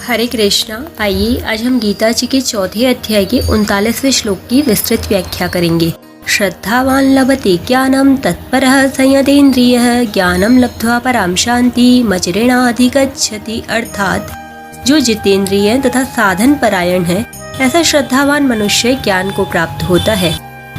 हरे कृष्णा। आइए आज हम गीता जी के चौथे अध्याय के 39वें श्लोक की विस्तृत व्याख्या करेंगे। श्रद्धावान लभते ज्ञानम तत्परः संयतेन्द्रियः ज्ञानम लब्ध्वा पराम शांति मचिरेणाधिगच्छति। अर्थात जो जितेंद्रिय तथा साधन परायण है, ऐसा श्रद्धावान मनुष्य ज्ञान को प्राप्त होता है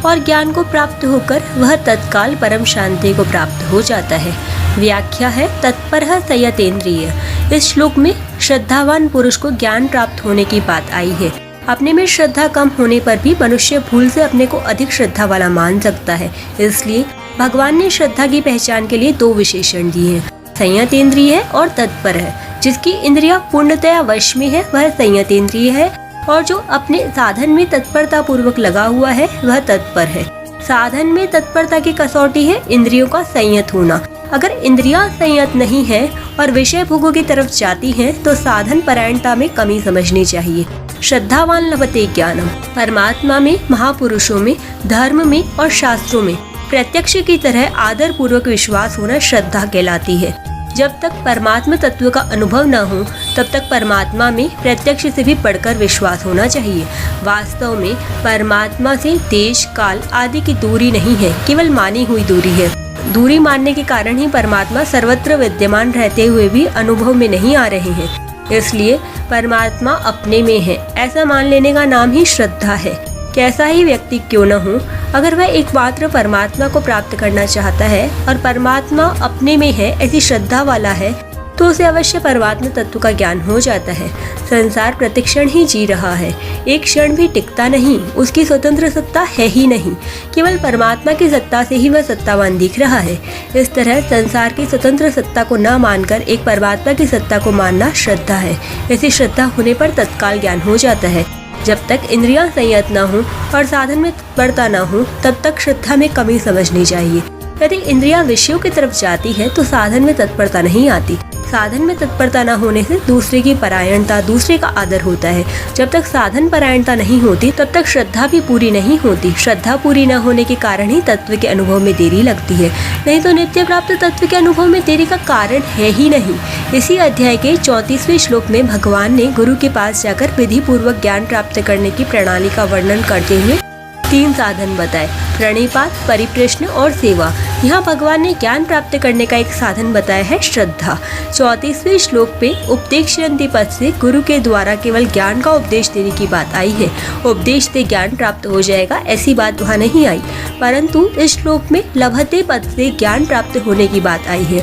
और ज्ञान को प्राप्त होकर वह तत्काल परम शांति को प्राप्त हो जाता है। व्याख्या है तत्परः संयतेन्द्रिय। इस श्लोक में श्रद्धावान पुरुष को ज्ञान प्राप्त होने की बात आई है। अपने में श्रद्धा कम होने पर भी मनुष्य भूल से अपने को अधिक श्रद्धा वाला मान सकता है। इसलिए भगवान ने श्रद्धा की पहचान के लिए दो विशेषण दिए हैं, संयतेन्द्रिय है और तत्पर है। जिसकी इंद्रिया पूर्णतया वश में है वह संयतेन्द्रिय है और जो अपने साधन में तत्परता पूर्वक लगा हुआ है वह तत्पर है। साधन में तत्परता की कसौटी है इंद्रियों का संयत होना। अगर इंद्रियां संयत नहीं है और विषय भोगों की तरफ जाती हैं तो साधन परायणता में कमी समझनी चाहिए। श्रद्धावान लभते ज्ञानम। परमात्मा में, महापुरुषों में, धर्म में और शास्त्रों में प्रत्यक्ष की तरह आदर पूर्वक विश्वास होना श्रद्धा कहलाती है। जब तक परमात्मा तत्व का अनुभव न हो तब तक परमात्मा में प्रत्यक्ष से भी बढ़कर विश्वास होना चाहिए। वास्तव में परमात्मा से देश, काल आदि की दूरी नहीं है, केवल मानी हुई दूरी है। दूरी मानने के कारण ही परमात्मा सर्वत्र विद्यमान रहते हुए भी अनुभव में नहीं आ रहे हैं। इसलिए परमात्मा अपने में है, ऐसा मान लेने का नाम ही श्रद्धा है। कैसा ही व्यक्ति क्यों न हो, अगर वह एकमात्र परमात्मा को प्राप्त करना चाहता है और परमात्मा अपने में है ऐसी श्रद्धा वाला है तो उसे अवश्य परमात्मा तत्व का ज्ञान हो जाता है। संसार प्रतिक्षण ही जी रहा है, एक क्षण भी टिकता नहीं, उसकी स्वतंत्र सत्ता है ही नहीं, केवल परमात्मा की सत्ता से ही वह सत्तावान दिख रहा है। इस तरह संसार की स्वतंत्र सत्ता को न मानकर एक परमात्मा की सत्ता को मानना श्रद्धा है। ऐसी श्रद्धा होने पर तत्काल ज्ञान हो जाता है। जब तक इंद्रियां संयत न हो और साधन में तत्परता न हो तब तक श्रद्धा में कमी समझनी चाहिए। यदि इंद्रियां विषयों की तरफ जाती है तो साधन में तत्परता नहीं आती। साधन में तत्परता न होने से दूसरे की परायणता, दूसरे का आदर होता है। जब तक साधन परायणता नहीं होती तब तक श्रद्धा भी पूरी नहीं होती। श्रद्धा पूरी न होने के कारण ही तत्व के अनुभव में देरी लगती है, नहीं तो नित्य प्राप्त तत्व के अनुभव में देरी का कारण है ही नहीं। इसी अध्याय के 34वें श्लोक में भगवान ने गुरु के पास जाकर विधि पूर्वक ज्ञान प्राप्त करने की प्रणाली का वर्णन करते हुए 3 साधन बताए, प्रणिपात, परिप्रश्न और सेवा। यहाँ भगवान ने ज्ञान प्राप्त करने का एक साधन बताया है श्रद्धा। 34वें श्लोक पे उपदेशयन्ति पद से गुरु के द्वारा केवल ज्ञान का उपदेश देने की बात आई है। उपदेश से ज्ञान प्राप्त हो जाएगा ऐसी बात वहाँ नहीं आई, परंतु इस श्लोक में लभते पद से ज्ञान प्राप्त होने की बात आई है।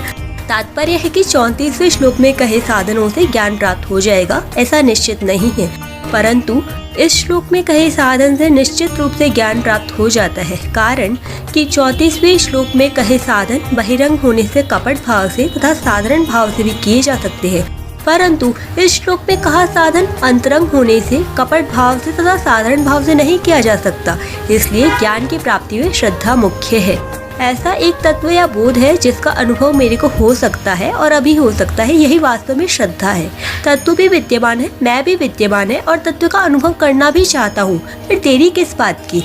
तात्पर्य है कि 34वें श्लोक में कहे साधनों से ज्ञान प्राप्त हो जाएगा ऐसा निश्चित नहीं है, परंतु इस श्लोक में कहे साधन से निश्चित रूप से ज्ञान प्राप्त हो जाता है। कारण कि 34वें श्लोक में कहे साधन बहिरंग होने से, कपट भाव से तथा साधारण भाव से भी किए जा सकते हैं, परंतु इस श्लोक में कहा साधन अंतरंग होने से, कपट भाव से तथा साधारण भाव से नहीं किया जा सकता। इसलिए ज्ञान की प्राप्ति में श्रद्धा मुख्य है। ऐसा एक तत्व या बोध है जिसका अनुभव मेरे को हो सकता है और अभी हो सकता है, यही वास्तव में श्रद्धा है। तत्व भी विद्यमान है, मैं भी विद्यमान है और तत्व का अनुभव करना भी चाहता हूँ, फिर देरी किस बात की।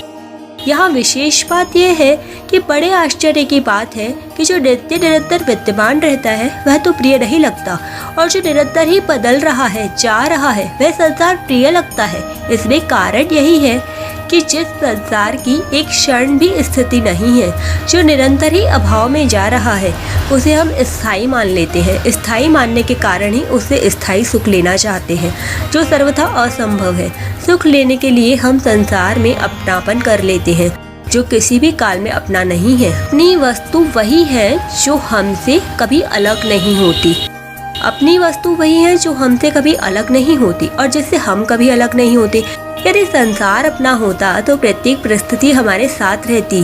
यहाँ विशेष बात यह है कि बड़े आश्चर्य की बात है कि जो नित्य निरंतर विद्यमान रहता है वह तो प्रिय नहीं लगता और जो निरंतर ही बदल रहा है, जा रहा है, वह संसार प्रिय लगता है। इसमें कारण यही है कि जिस संसार की एक क्षण भी स्थिति नहीं है, जो निरंतर ही अभाव में जा रहा है, उसे हम स्थायी मान लेते हैं। स्थायी मानने के कारण ही उससे स्थायी सुख लेना चाहते हैं, जो सर्वथा असंभव है। सुख लेने के लिए हम संसार में अपनापन कर लेते हैं, जो किसी भी काल में अपना नहीं है। अपनी वस्तु वही है जो हमसे कभी अलग नहीं होती। अपनी वस्तु वही है जो हमसे कभी अलग नहीं होती और जिससे हम कभी अलग नहीं होते। यदि संसार अपना होता तो प्रत्येक परिस्थिति हमारे साथ रहती,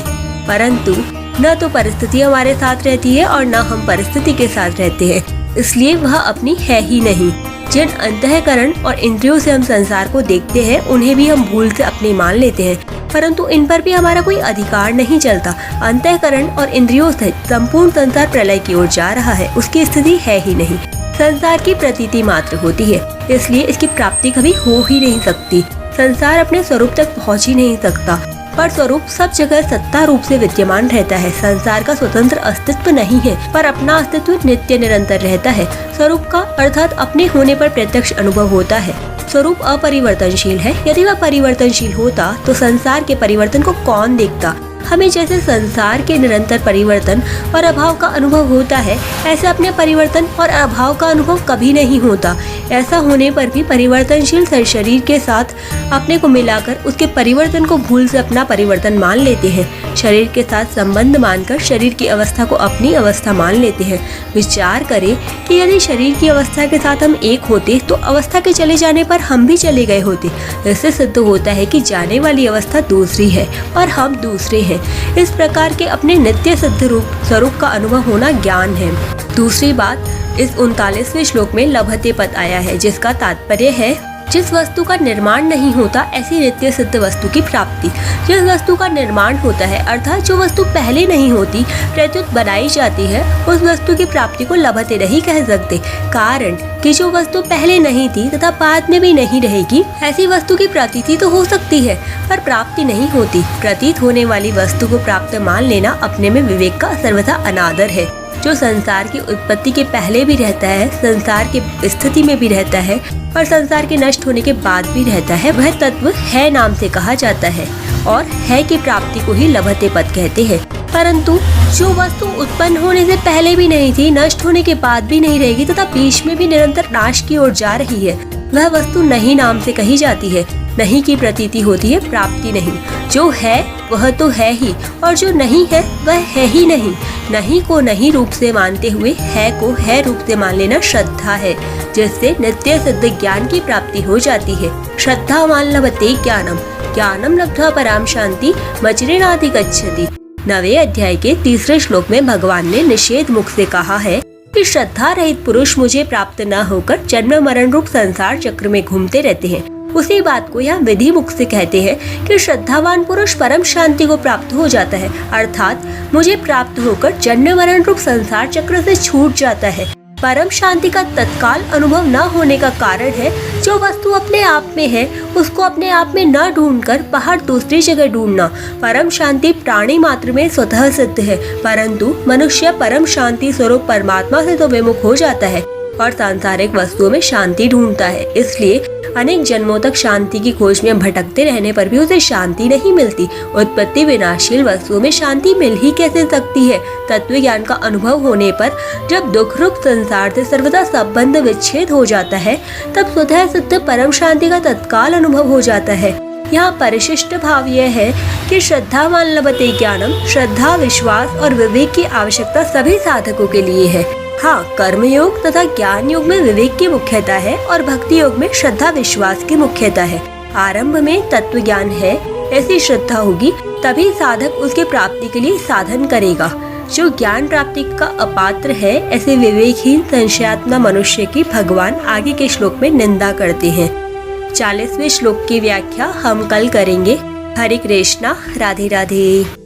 परंतु न तो परिस्थिति हमारे साथ रहती है और न हम परिस्थिति के साथ रहते हैं, इसलिए वह अपनी है ही नहीं। जिन अंतःकरण और इंद्रियों से हम संसार को देखते हैं उन्हें भी हम भूल से अपने मान लेते हैं, परंतु इन पर भी हमारा कोई अधिकार नहीं चलता। अंतःकरण और इंद्रियों से संपूर्ण संसार प्रलय की ओर जा रहा है, उसकी स्थिति है ही नहीं। संसार की प्रतीति मात्र होती है, इसलिए इसकी प्राप्ति कभी हो ही नहीं सकती। संसार अपने स्वरूप तक पहुंच ही नहीं सकता। पर स्वरूप सब जगह सत्ता रूप से विद्यमान रहता है। संसार का स्वतंत्र अस्तित्व नहीं है, पर अपना अस्तित्व नित्य निरंतर रहता है। स्वरूप का अर्थात अपने होने पर प्रत्यक्ष अनुभव होता है। स्वरूप अपरिवर्तनशील है। यदि वह परिवर्तनशील होता तो संसार के परिवर्तन को कौन देखता। हमें जैसे संसार के निरंतर परिवर्तन और अभाव का अनुभव होता है, ऐसे अपने परिवर्तन और अभाव का अनुभव कभी नहीं होता। ऐसा होने पर भी परिवर्तनशील शरीर के साथ अपने को मिलाकर उसके परिवर्तन को भूल से अपना परिवर्तन मान लेते हैं। शरीर के साथ संबंध मानकर शरीर की अवस्था को अपनी अवस्था मान लेते हैं। विचार करें कि यदि शरीर की अवस्था के साथ हम एक होते तो अवस्था के चले जाने पर हम भी चले गए होते। इससे सिद्ध होता है कि जाने वाली अवस्था दूसरी है और हम दूसरे हैं। इस प्रकार के अपने नित्य सिद्ध रूप स्वरूप का अनुभव होना ज्ञान है। दूसरी बात, इस 39वें श्लोक में लभते पद आया है, जिसका तात्पर्य है जिस वस्तु का निर्माण नहीं होता ऐसी नित्य सिद्ध वस्तु की प्राप्ति। जिस वस्तु का निर्माण होता है अर्थात जो वस्तु पहले नहीं होती प्रत्युत बनाई जाती है, उस वस्तु की प्राप्ति को लभते नहीं कह सकते। कारण कि जो वस्तु पहले नहीं थी तथा बाद में भी नहीं रहेगी, ऐसी वस्तु की प्रतीति तो हो सकती है पर प्राप्ति नहीं होती। प्रतीत होने वाली वस्तु को प्राप्त मान लेना अपने में विवेक का सर्वथा अनादर है। जो संसार की उत्पत्ति के पहले भी रहता है, संसार की स्थिति में भी रहता है और संसार के नष्ट होने के बाद भी रहता है, वह तत्व है नाम से कहा जाता है और है की प्राप्ति को ही लभते पद कहते हैं। परंतु जो वस्तु उत्पन्न होने से पहले भी नहीं थी, नष्ट होने के बाद भी नहीं रहेगी तथा बीच में भी निरंतर नाश की ओर जा रही है, वह वस्तु नहीं नाम से कही जाती है। नहीं की प्रतीति होती है, प्राप्ति नहीं। जो है वह तो है ही और जो नहीं है वह है ही नहीं। नहीं को नहीं रूप से मानते हुए है को है रूप से मान लेना श्रद्धा है, जिससे नित्य सिद्ध ज्ञान की प्राप्ति हो जाती है। श्रद्धावान लभते ज्ञानम, ज्ञानम लब्ध्वा पराम शांति मचिरेणाधिगच्छति। 9वें अध्याय के 3 श्लोक में भगवान ने निषेध मुख से कहा है कि श्रद्धा रहित पुरुष मुझे प्राप्त न होकर जन्म मरण रूप संसार चक्र में घूमते रहते हैं। उसी बात को यहाँ विधि मुख से कहते हैं कि श्रद्धावान पुरुष परम शांति को प्राप्त हो जाता है, अर्थात मुझे प्राप्त होकर जन्म मरण रूप संसार चक्र से छूट जाता है। परम शांति का तत्काल अनुभव न होने का कारण है जो वस्तु अपने आप में है उसको अपने आप में न ढूंढकर बाहर दूसरी जगह ढूंढना। परम शांति प्राणी मात्र में स्वतः सिद्ध है, परंतु मनुष्य परम शांति स्वरूप परमात्मा से तो विमुख हो जाता है और सांसारिक वस्तुओं में शांति ढूंढता है। इसलिए अनेक जन्मों तक शांति की खोज में भटकते रहने पर भी उसे शांति नहीं मिलती। उत्पत्ति विनाशील वस्तुओं में शांति मिल ही कैसे सकती है। तत्व ज्ञान का अनुभव होने पर जब दुख रूप संसार से सर्वदा संबंध विच्छेद हो जाता है, तब स्वतः सिद्ध परम शांति का तत्काल अनुभव हो जाता है। यहाँ परिशिष्ट भाव यह है कि श्रद्धावान लभते ज्ञानम, श्रद्धा, विश्वास और विवेक की आवश्यकता सभी साधकों के लिए है। हाँ, कर्म योग तथा ज्ञान योग में विवेक की मुख्यता है और भक्ति योग में श्रद्धा विश्वास की मुख्यता है। आरंभ में तत्व ज्ञान है, ऐसी श्रद्धा होगी तभी साधक उसके प्राप्ति के लिए साधन करेगा। जो ज्ञान प्राप्ति का अपात्र है, ऐसे विवेकहीन संशयात्मा मनुष्य की भगवान आगे के श्लोक में निंदा करते हैं। 40वें श्लोक की व्याख्या हम कल करेंगे। हरे कृष्णा, राधे राधे।